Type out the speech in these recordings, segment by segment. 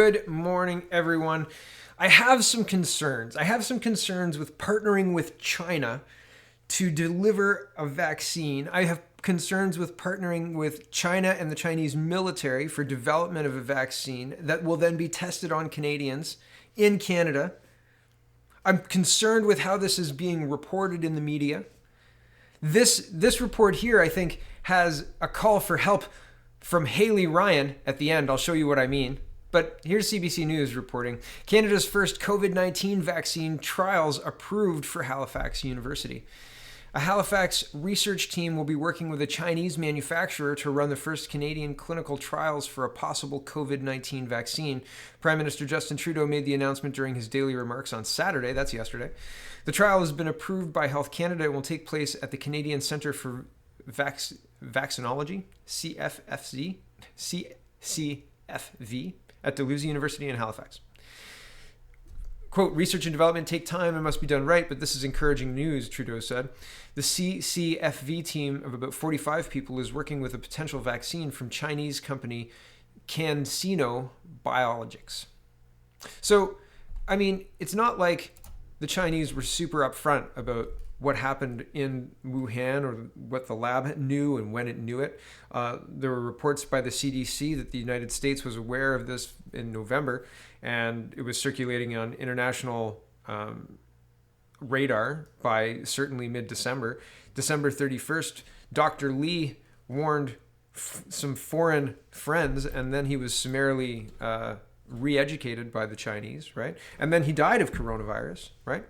Good morning, everyone. I have some concerns. With partnering with China to deliver a vaccine. I have concerns with partnering with China and the Chinese military for development of a vaccine that will then be tested on Canadians in Canada. I'm concerned with how this is being reported in the media. This report here, I think, has a call for help from Haley Ryan at the end. I'll show you what I mean. But here's CBC News reporting. Canada's first COVID-19 vaccine trials approved for Halifax University. A Halifax research team will be working with a Chinese manufacturer to run the first Canadian clinical trials for a possible COVID-19 vaccine. Prime Minister Justin Trudeau made the announcement during his daily remarks on Saturday. That's yesterday. The trial has been approved by Health Canada and will take place at the Canadian Centre for Vaccinology, CFV, at Dalhousie University in Halifax. Quote, research and development take time and must be done right, but this is encouraging news, Trudeau said. The CCFV team of about 45 people is working with a potential vaccine from Chinese company CanSino Biologics. So, I mean, it's not like the Chinese were super upfront about what happened in Wuhan or what the lab knew and when it knew it. There were reports by the CDC that the United States was aware of this in November, and it was circulating on international radar by certainly mid-December. December 31st, Dr. Lee warned some foreign friends, and then he was summarily re-educated by the Chinese, right? And then he died of coronavirus, right?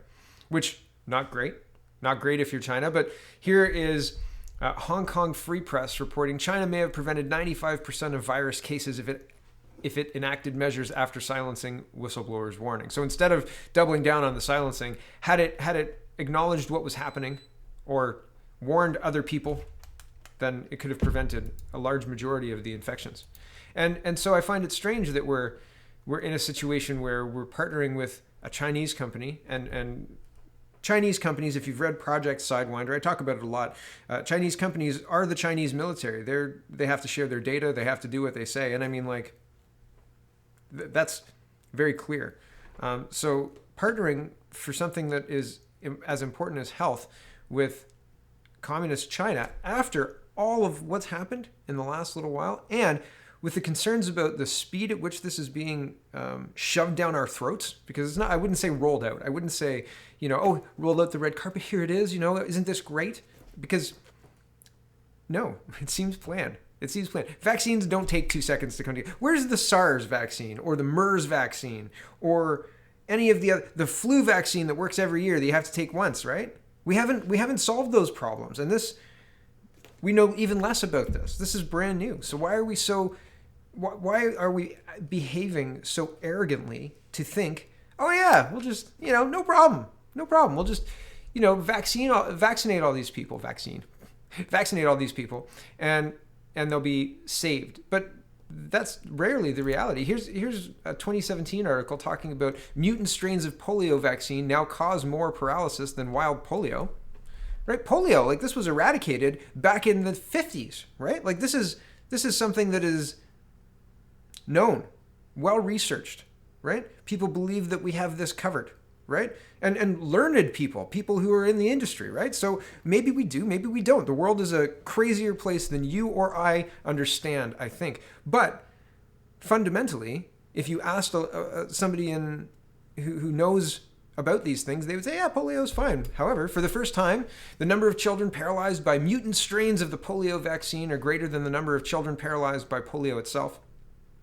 Which, not great. Not great if you're China, but here is Hong Kong Free Press reporting China may have prevented 95% of virus cases if it enacted measures after silencing whistleblowers' warning. So instead of doubling down on the silencing, had it acknowledged what was happening or warned other people, then it could have prevented a large majority of the infections. And so I find it strange that we're in a situation where we're partnering with a Chinese company and Chinese companies, if you've read Project Sidewinder, I talk about it a lot. Chinese companies are the Chinese military. They have to share their data. They have to do what they say. And I mean, like, that's very clear. So partnering for something that is as important as health with communist China after all of what's happened in the last little while, and with the concerns about the speed at which this is being shoved down our throats, because it's not, I wouldn't say rolled out. I wouldn't say, oh, rolled out the red carpet, here it is, isn't this great? Because no, it seems planned. Vaccines don't take 2 seconds to come together. Where's the SARS vaccine or the MERS vaccine or any of the flu vaccine that works every year that you have to take once, right? We haven't solved those problems. And we know even less about this. This is brand new. So why are we behaving so arrogantly to think, oh yeah, we'll just, no problem. We'll just, vaccinate all these people, and they'll be saved. But that's rarely the reality. Here's a 2017 article talking about mutant strains of polio vaccine now cause more paralysis than wild polio. Right? Polio, like, this was eradicated back in the 50s, right? Like, this is something that is known, well researched, right? People believe that we have this covered, right? And learned people who are in the industry, right? So maybe we do, maybe we don't. The world is a crazier place than you or I understand, I think. But fundamentally, if you asked somebody who knows about these things, they would say, yeah, polio is fine. However, for the first time, the number of children paralyzed by mutant strains of the polio vaccine are greater than the number of children paralyzed by polio itself.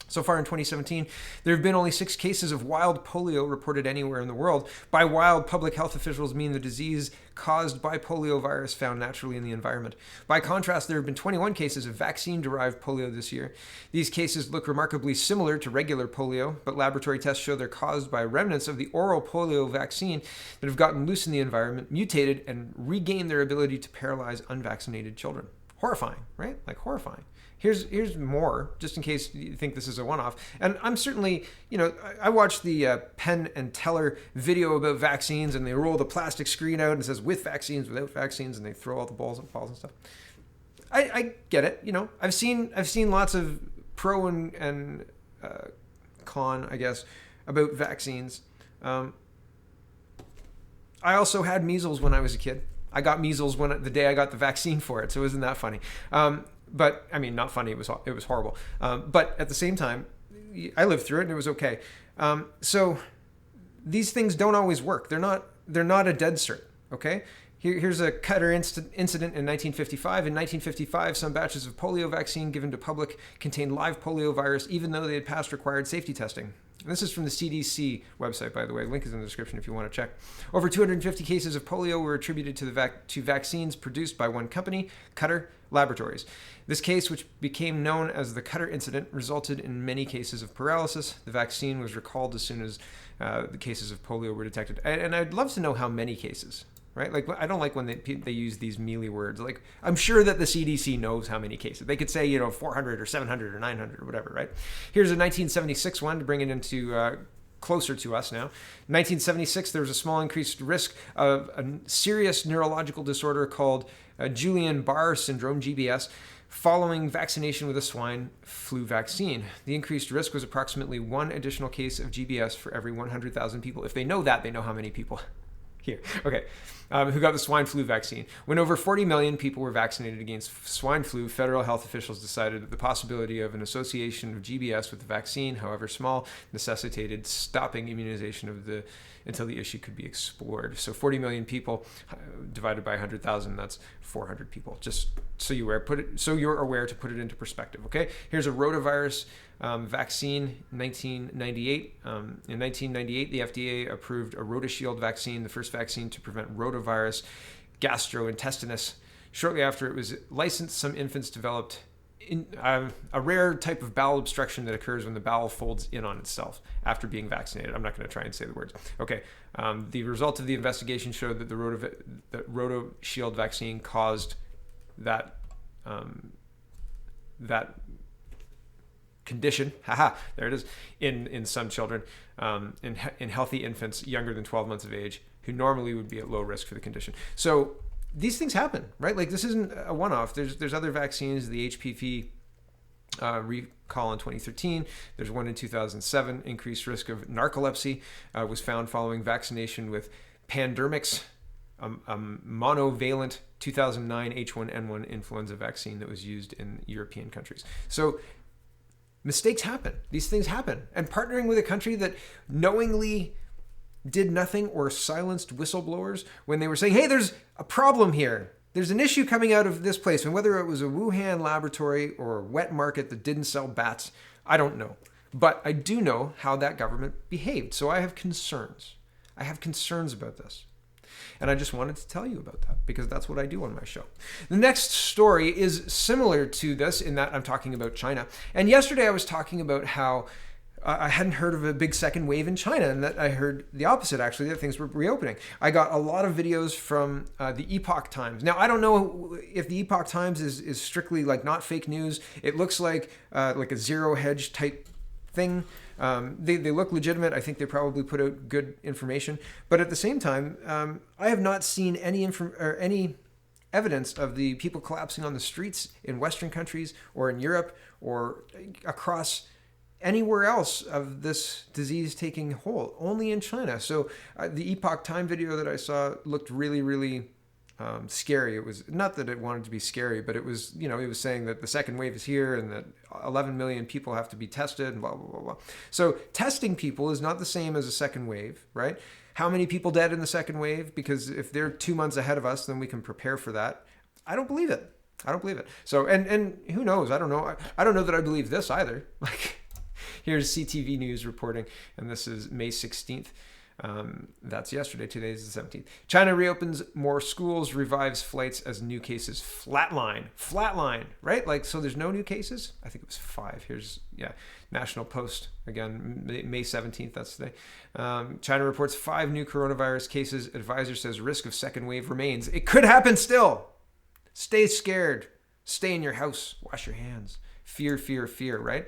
So far in 2017, there have been only 6 cases of wild polio reported anywhere in the world. By wild, public health officials mean the disease caused by polio virus found naturally in the environment. By contrast, there have been 21 cases of vaccine-derived polio this year. These cases look remarkably similar to regular polio, but laboratory tests show they're caused by remnants of the oral polio vaccine that have gotten loose in the environment, mutated, and regained their ability to paralyze unvaccinated children. Horrifying, right? Like, horrifying. Here's more, just in case you think this is a one-off. And I'm certainly, I watched the Penn and Teller video about vaccines, and they roll the plastic screen out and it says with vaccines, without vaccines, and they throw all the balls and stuff. I get it. I've seen lots of pro and con, I guess, about vaccines. I also had measles when I was a kid. I got measles the day I got the vaccine for it, so isn't that funny? But I mean, not funny. It was horrible. But at the same time, I lived through it and it was okay. So these things don't always work. They're not a dead cert. Okay. Here's a Qatar incident in 1955. In 1955, some batches of polio vaccine given to public contained live polio virus, even though they had passed required safety testing. And this is from the CDC website, by the way. Link is in the description if you want to check. Over 250 cases of polio were attributed to vaccines produced by one company, Qatar Laboratories. This case, which became known as the Qatar incident, resulted in many cases of paralysis. The vaccine was recalled as soon as the cases of polio were detected. And I'd love to know how many cases. Right? Like, I don't like when they use these mealy words. Like, I'm sure that the CDC knows how many cases. They could say, 400 or 700 or 900 or whatever, right? Here's a 1976 one to bring it into closer to us now. 1976, there was a small increased risk of a serious neurological disorder called Guillain-Barré syndrome, GBS, following vaccination with a swine flu vaccine. The increased risk was approximately one additional case of GBS for every 100,000 people. If they know that, they know how many people. Here. Okay. Who got the swine flu vaccine. When over 40 million people were vaccinated against swine flu, federal health officials decided that the possibility of an association of GBS with the vaccine, however small, necessitated stopping immunization until the issue could be explored. So 40 million people divided by 100,000, that's 400 people. Just so you're aware to put it into perspective. Okay. Here's a rotavirus vaccine, 1998. In 1998, the FDA approved a RotaShield vaccine, the first vaccine to prevent rotavirus gastrointestinus. Shortly after it was licensed, some infants developed a rare type of bowel obstruction that occurs when the bowel folds in on itself after being vaccinated. I'm not going to try and say the words. Okay. The result of the investigation showed that the RotaShield vaccine caused that condition, there it is, in some children, in healthy infants younger than 12 months of age who normally would be at low risk for the condition. So these things happen, right? Like, this isn't a one-off. There's other vaccines, the HPV recall in 2013. There's one in 2007. Increased risk of narcolepsy was found following vaccination with pandemrix, a monovalent 2009 H1N1 influenza vaccine that was used in European countries. So mistakes happen. These things happen. And partnering with a country that knowingly did nothing or silenced whistleblowers when they were saying, hey, there's a problem here. There's an issue coming out of this place. And whether it was a Wuhan laboratory or a wet market that didn't sell bats, I don't know. But I do know how that government behaved. So I have concerns. I have concerns about this. And I just wanted to tell you about that because that's what I do on my show. The next story is similar to this in that I'm talking about China. And yesterday I was talking about how I hadn't heard of a big second wave in China, and that I heard the opposite, actually, that things were reopening. I got a lot of videos from the Epoch Times. Now, I don't know if the Epoch Times is strictly like not fake news. It looks like a zero hedge type thing. They look legitimate. I think they probably put out good information. But at the same time, I have not seen any evidence of the people collapsing on the streets in Western countries or in Europe or across anywhere else of this disease taking hold, only in China. So the Epoch Time video that I saw looked really, really scary. It was not that it wanted to be scary, but it was, it was saying that the second wave is here and that 11 million people have to be tested and blah, blah, blah, blah. So testing people is not the same as a second wave, right? How many people dead in the second wave? Because if they're 2 months ahead of us, then we can prepare for that. I don't believe it. I don't believe it. So, and who knows? I don't know. I don't know that I believe this either. Like, here's CTV News reporting, and this is May 16th. That's yesterday. Today is the 17th. China reopens more schools, revives flights as new cases flatline, right? Like, so there's no new cases. I think it was 5. Here's, National Post again, May 17th. That's today. China reports 5 new coronavirus cases. Advisor says risk of second wave remains. It could happen still. Stay scared. Stay in your house. Wash your hands. Fear, fear, fear, right?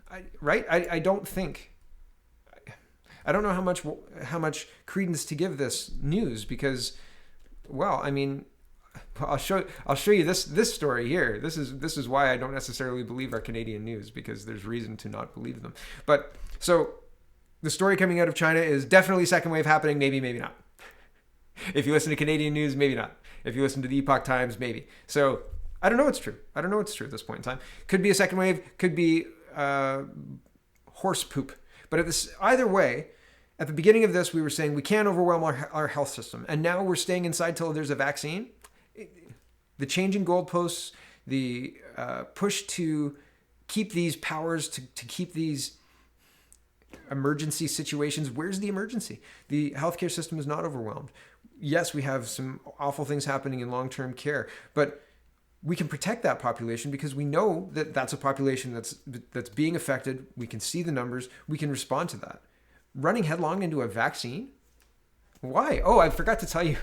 I don't think, I don't know how much credence to give this news because, well, I mean, I'll show you this story here. This is why I don't necessarily believe our Canadian news, because there's reason to not believe them. But so the story coming out of China is definitely second wave happening, maybe not. If you listen to Canadian news, maybe not. If you listen to the Epoch Times, maybe. So I don't know what's true. I don't know what's true at this point in time. Could be a second wave, could be horse poop. But either way, at the beginning of this, we were saying we can't overwhelm our health system. And now we're staying inside till there's a vaccine. The changing goalposts, the push to keep these powers, to keep these emergency situations. Where's the emergency? The healthcare system is not overwhelmed. Yes, we have some awful things happening in long-term care, but we can protect that population because we know that that's a population that's being affected. We can see the numbers. We can respond to that. Running headlong into a vaccine? Why? Oh, I forgot to tell you.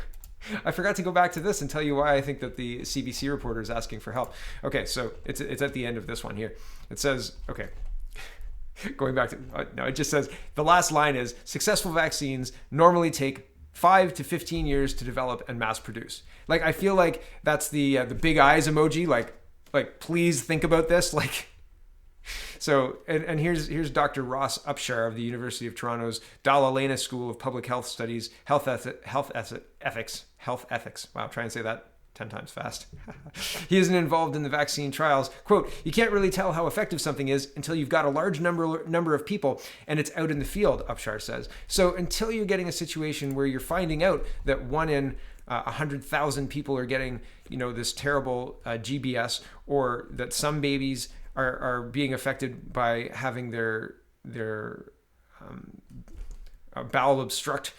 I forgot to go back to this and tell you why I think that the CBC reporter is asking for help. Okay, so it's at the end of this one here. It says, okay, going back to, no, it just says, the last line is, successful vaccines normally take 5 to 15 years to develop and mass produce. Like, I feel like that's the big eyes emoji, like please think about this, like. So, and here's Dr. Ross Upshar of the University of Toronto's Dalla Lana School of Public Health Studies, Health Ethics. Wow, try and say that 10 times fast. He isn't involved in the vaccine trials. Quote, you can't really tell how effective something is until you've got a large number of people and it's out in the field, Upshar says. So until you're getting a situation where you're finding out that 1 in 100,000 people are getting, this terrible GBS, or that some babies are being affected by having their bowel obstruct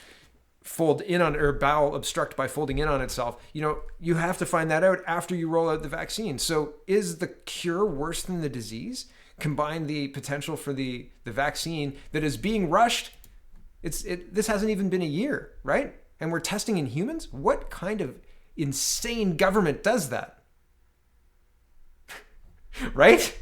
by folding in on itself. You have to find that out after you roll out the vaccine. So is the cure worse than the disease? Combine the potential for the vaccine that is being rushed. This hasn't even been a year, right? And we're testing in humans? What kind of insane government does that? Right?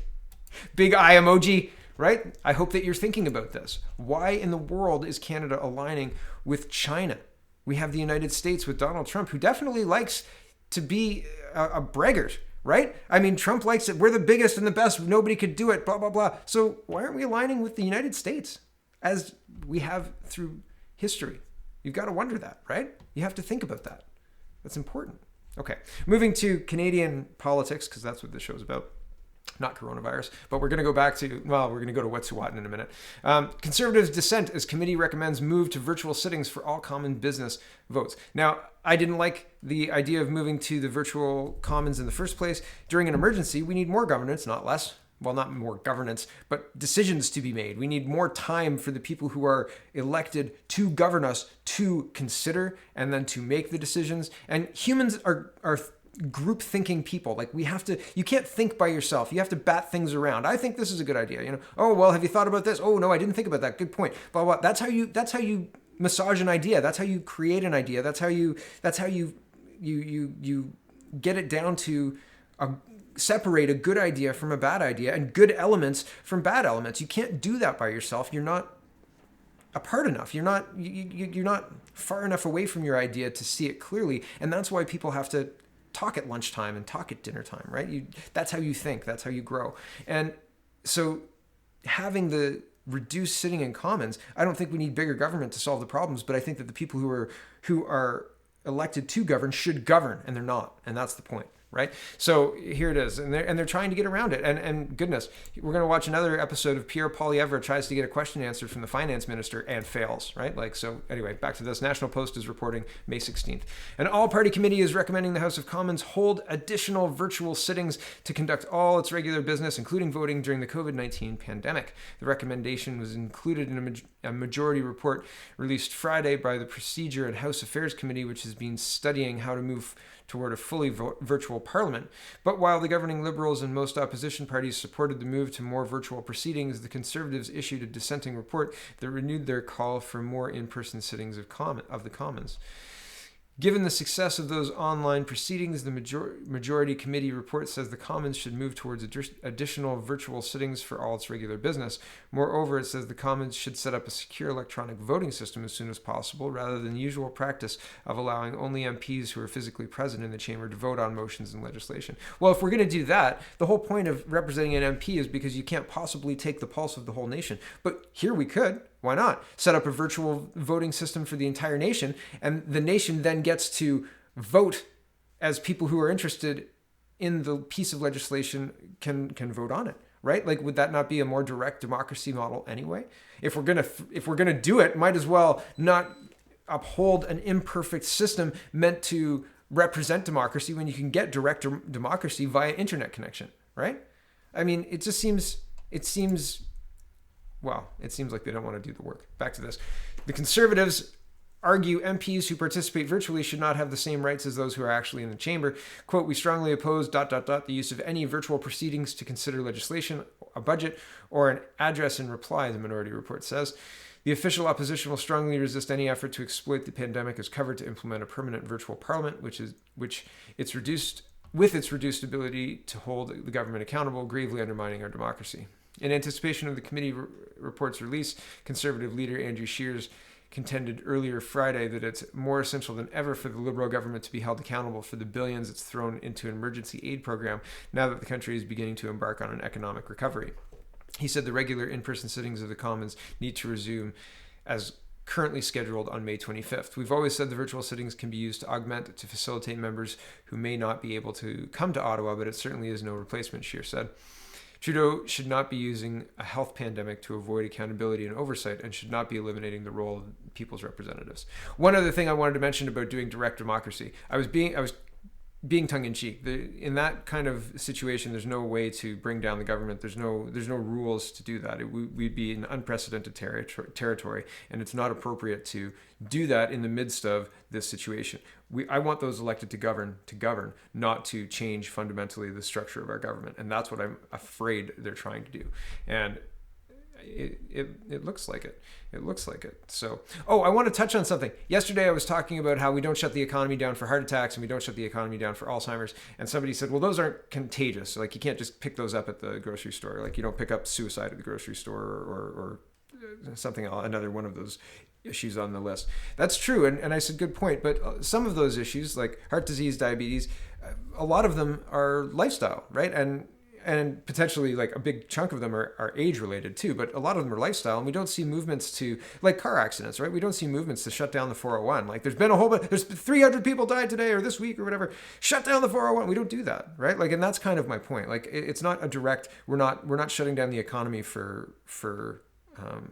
Big eye emoji, right? I hope that you're thinking about this. Why in the world is Canada aligning with China? We have the United States with Donald Trump, who definitely likes to be a braggart, right? I mean, Trump likes it. We're the biggest and the best. Nobody could do it, blah, blah, blah. So why aren't we aligning with the United States as we have through history? You've got to wonder that, right? You have to think about that. That's important. Okay, moving to Canadian politics, because that's what this show's about. Not coronavirus, but we're going to go back to, we're going to go to Wet'suwet'en in a minute. Conservatives dissent as committee recommends move to virtual sittings for all common business votes. Now, I didn't like the idea of moving to the virtual commons in the first place. During an emergency, we need more governance, not less. Well, not more governance, but decisions to be made. We need more time for the people who are elected to govern us to consider and then to make the decisions. And humans are group thinking people. Like, you can't think by yourself. You have to bat things around. I think this is a good idea. Oh, well, have you thought about this? Oh, no, I didn't think about that. Good point. Blah, blah. That's how you massage an idea. That's how you create an idea. That's how you get it down to separate a good idea from a bad idea and good elements from bad elements. You can't do that by yourself. You're not apart enough. You're not far enough away from your idea to see it clearly. And that's why people have to talk at lunchtime and talk at dinner time, right? That's how you think. That's how you grow. And so having the reduced sitting in commons, I don't think we need bigger government to solve the problems, but I think that the people who are elected to govern should govern, and they're not. And that's the point. Right? So here it is. And they're trying to get around it. And goodness, we're going to watch another episode of Pierre Poilievre tries to get a question answered from the finance minister and fails, right? So anyway, back to this. National Post is reporting May 16th. An all-party committee is recommending the House of Commons hold additional virtual sittings to conduct all its regular business, including voting during the COVID-19 pandemic. The recommendation was included in a majority report released Friday by the Procedure and House Affairs Committee, which has been studying how to move toward a fully virtual parliament. But while the governing Liberals and most opposition parties supported the move to more virtual proceedings, the Conservatives issued a dissenting report that renewed their call for more in-person sittings of the Commons. Given the success of those online proceedings, the majority committee report says the Commons should move towards additional virtual sittings for all its regular business. Moreover, it says the Commons should set up a secure electronic voting system as soon as possible, rather than the usual practice of allowing only MPs who are physically present in the chamber to vote on motions and legislation. Well, if we're going to do that, the whole point of representing an MP is because you can't possibly take the pulse of the whole nation. But here we could. Why not set up a virtual voting system for the entire nation, and the nation then gets to vote as people who are interested in the piece of legislation can vote on it, right? Like, would that not be a more direct democracy model anyway? If we're gonna do it, might as well not uphold an imperfect system meant to represent democracy when you can get direct democracy via internet connection, right? I mean, it seems like they don't want to do the work. Back to this. The Conservatives argue MPs who participate virtually should not have the same rights as those who are actually in the chamber. Quote, we strongly oppose ... the use of any virtual proceedings to consider legislation, a budget, or an address in reply, the minority report says. The official opposition will strongly resist any effort to exploit the pandemic as cover to implement a permanent virtual parliament, with its reduced ability to hold the government accountable, gravely undermining our democracy. In anticipation of the committee report's release, Conservative leader Andrew Scheer's contended earlier Friday that it's more essential than ever for the Liberal government to be held accountable for the billions it's thrown into an emergency aid program now that the country is beginning to embark on an economic recovery. He said the regular in-person sittings of the Commons need to resume as currently scheduled on May 25th. We've always said the virtual sittings can be used to augment, to facilitate members who may not be able to come to Ottawa, but it certainly is no replacement, Scheer said. Trudeau should not be using a health pandemic to avoid accountability and oversight, and should not be eliminating the role of people's representatives. One other thing I wanted to mention about doing direct democracy. I was being tongue-in-cheek. In that kind of situation, there's no way to bring down the government. There's no rules to do that. We'd be in unprecedented territory, and it's not appropriate to do that in the midst of this situation. I want those elected to govern, not to change fundamentally the structure of our government, and that's what I'm afraid they're trying to do. And it looks like it. It looks like it. So, I want to touch on something. Yesterday, I was talking about how we don't shut the economy down for heart attacks and we don't shut the economy down for Alzheimer's. And somebody said, well, those aren't contagious. Like, you can't just pick those up at the grocery store. Like, you don't pick up suicide at the grocery store or something, another one of those issues on the list. That's true. And I said, good point. But some of those issues, like heart disease, diabetes, a lot of them are lifestyle, right? And potentially like a big chunk of them are age related too, but a lot of them are lifestyle, and we don't see movements to, like car accidents, right? We don't see movements to shut down the 401. Like there's been there's 300 people died today or this week or whatever. Shut down the 401. We don't do that, right? Like, and that's kind of my point. Like it's not a direct, we're not shutting down the economy for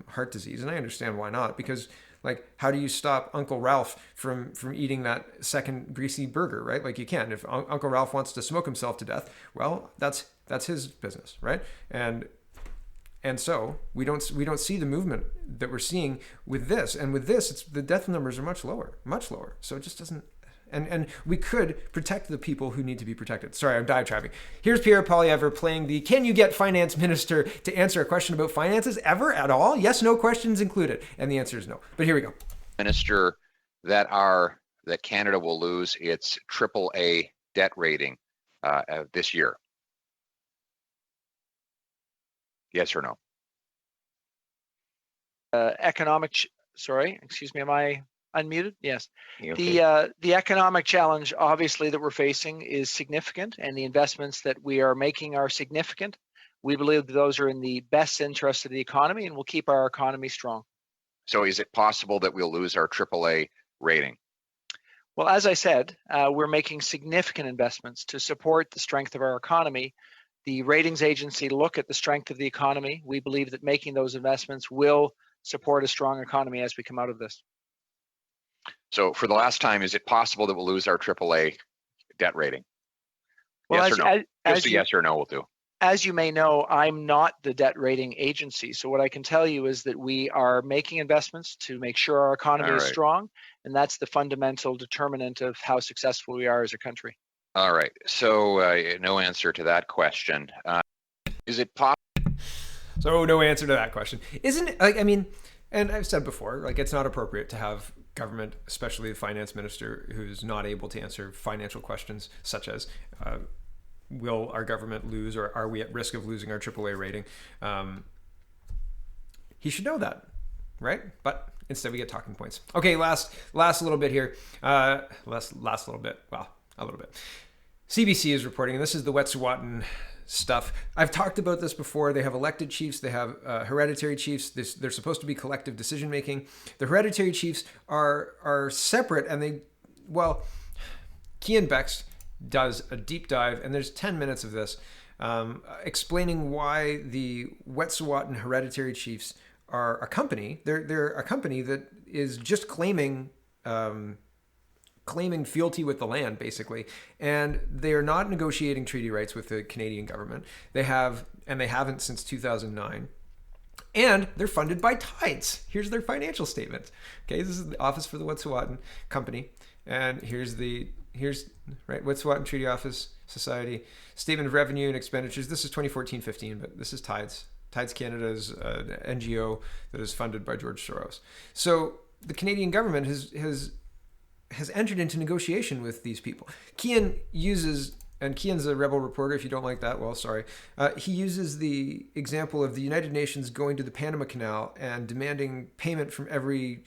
heart disease. And I understand why not, because like, how do you stop Uncle Ralph from eating that second greasy burger, right? Like you can. If Uncle Ralph wants to smoke himself to death, well, that's his business, right? And so we don't see the movement that we're seeing with this. And with this, the death numbers are much lower. So it just doesn't. And we could protect the people who need to be protected. Sorry, I'm diatribing. Here's Pierre Poilievre playing the can you get finance minister to answer a question about finances ever at all? Yes, no questions included. And the answer is no. But here we go. Minister, that Canada will lose its AAA debt rating this year. Yes or no? Sorry, excuse me, am I unmuted? Yes. Okay. The economic challenge, obviously, that we're facing is significant, and the investments that we are making are significant. We believe that those are in the best interest of the economy and will keep our economy strong. So is it possible that we'll lose our AAA rating? Well, as I said, we're making significant investments to support the strength of our economy. The ratings agency look at the strength of the economy. We believe that making those investments will support a strong economy as we come out of this. So for the last time, is it possible that we'll lose our AAA debt rating? Well, yes or no? Just a yes or no will do. As you may know, I'm not the debt rating agency. So what I can tell you is that we are making investments to make sure our economy is strong. And that's the fundamental determinant of how successful we are as a country. All right. So no answer to that question. Is it possible? So no answer to that question. Isn't it, like, I mean, And I've said before, like, it's not appropriate to have government, especially the finance minister, who's not able to answer financial questions such as, will our government lose, or are we at risk of losing our AAA rating? He should know that, right? But instead we get talking points. Okay, last little bit here. Last little bit. Well, a little bit. CBC is reporting, and this is the Wet'suwet'en stuff. I've talked about this before. They have elected chiefs. They have hereditary chiefs. They're supposed to be collective decision making. The hereditary chiefs are separate, and Cian Bex does a deep dive, and there's 10 minutes of this explaining why the Wet'suwet'en hereditary chiefs are a company. They're a company that is just claiming fealty with the land, basically, and they are not negotiating treaty rights with the Canadian government. They haven't since 2009, and they're funded by Tides. Here's their financial statement. Okay, this is the Office for the Wet'suwet'en Company, and here's Wet'suwet'en Treaty Office Society Statement of Revenue and Expenditures. This is 2014-15, but this is Tides. Tides Canada is an NGO that is funded by George Soros. So the Canadian government has entered into negotiation with these people. Cian uses, and Cian's a rebel reporter, if you don't like that, well, sorry. He uses the example of the United Nations going to the Panama Canal and demanding payment from every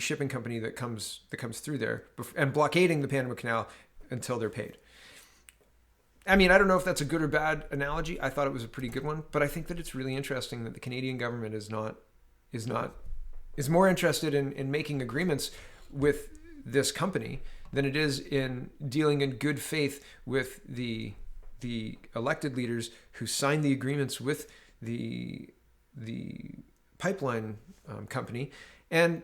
shipping company that comes through there, and blockading the Panama Canal until they're paid. I mean, I don't know if that's a good or bad analogy. I thought it was a pretty good one, but I think that it's really interesting that the Canadian government is more interested in making agreements with this company than it is in dealing in good faith with the elected leaders who signed the agreements with the pipeline company. And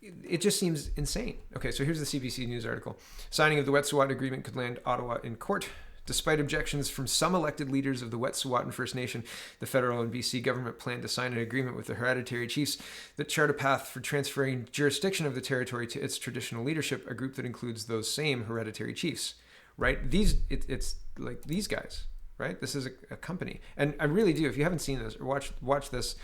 it just seems insane. Okay, so here's the CBC News article. Signing of the Wet'suwet'en Agreement could land Ottawa in court. Despite objections from some elected leaders of the Wet'suwet'en First Nation, the federal and BC government plan to sign an agreement with the hereditary chiefs that chart a path for transferring jurisdiction of the territory to its traditional leadership, a group that includes those same hereditary chiefs, right? It's like these guys, right? This is a company. And I really do, if you haven't seen this, or watch this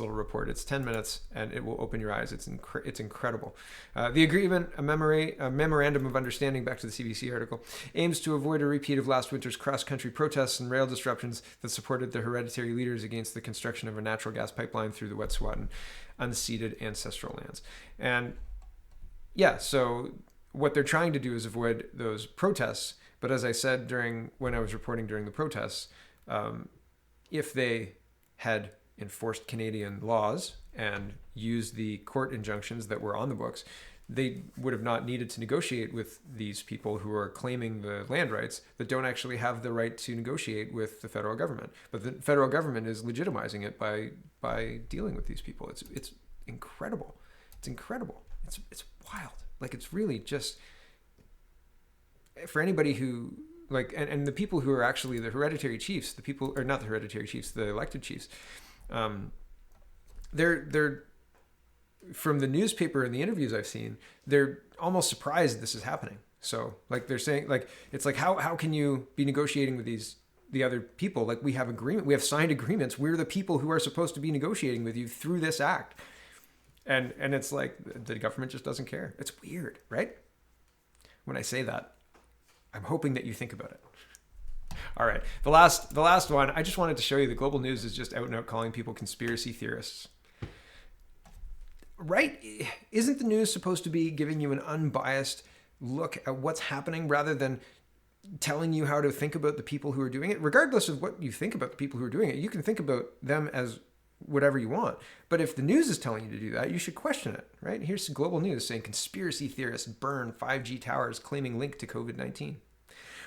little report. It's 10 minutes and it will open your eyes. It's incredible. The agreement, a memorandum of understanding, back to the CBC article, aims to avoid a repeat of last winter's cross-country protests and rail disruptions that supported the hereditary leaders against the construction of a natural gas pipeline through the Wet'suwet'en unceded ancestral lands. And yeah, so what they're trying to do is avoid those protests. But as I said when I was reporting during the protests, if they had enforced Canadian laws and used the court injunctions that were on the books, they would have not needed to negotiate with these people who are claiming the land rights that don't actually have the right to negotiate with the federal government. But the federal government is legitimizing it by dealing with these people. It's incredible. It's incredible. It's wild. Like, it's really just, for anybody who, like, and the people who are actually the hereditary chiefs, the people, or not the hereditary chiefs, the elected chiefs, they're from the newspaper and the interviews I've seen, they're almost surprised this is happening. So, like, they're saying, like, it's like, how can you be negotiating with the other people? Like, we have signed agreements. We're the people who are supposed to be negotiating with you through this act. And it's like, the government just doesn't care. It's weird, right? When I say that, I'm hoping that you think about it. All right. The last one, I just wanted to show you the global news is just out and out calling people conspiracy theorists. Right? Isn't the news supposed to be giving you an unbiased look at what's happening rather than telling you how to think about the people who are doing it? Regardless of what you think about the people who are doing it, you can think about them as whatever you want. But if the news is telling you to do that, you should question it, right? Here's some global news saying conspiracy theorists burn 5G towers claiming link to COVID-19.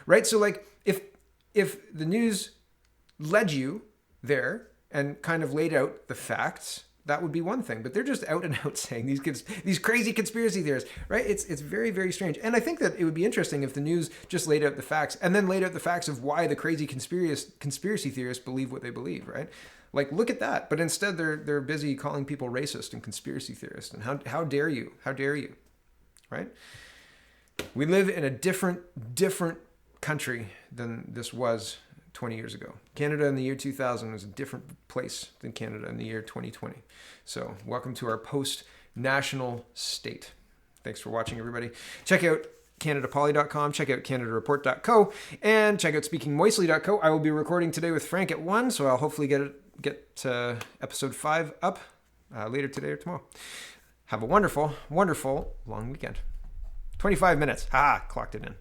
Right? So, like, if the news led you there and kind of laid out the facts, that would be one thing. But they're just out and out saying these crazy conspiracy theorists, right? It's very, very strange. And I think that it would be interesting if the news just laid out the facts and then laid out the facts of why the crazy conspiracy theorists believe what they believe, right? Like, look at that. But instead, they're busy calling people racist and conspiracy theorists. And how dare you? How dare you? Right? We live in a different country than this was 20 years ago. Canada in the year 2000 was a different place than Canada in the year 2020. So welcome to our post-national state. Thanks for watching, everybody. Check out canadapoly.com, check out canadareport.co, and check out speakingmoistly.co. I will be recording today with Frank at 1, so I'll hopefully get episode 5 up later today or tomorrow. Have a wonderful, wonderful long weekend. 25 minutes. Clocked it in.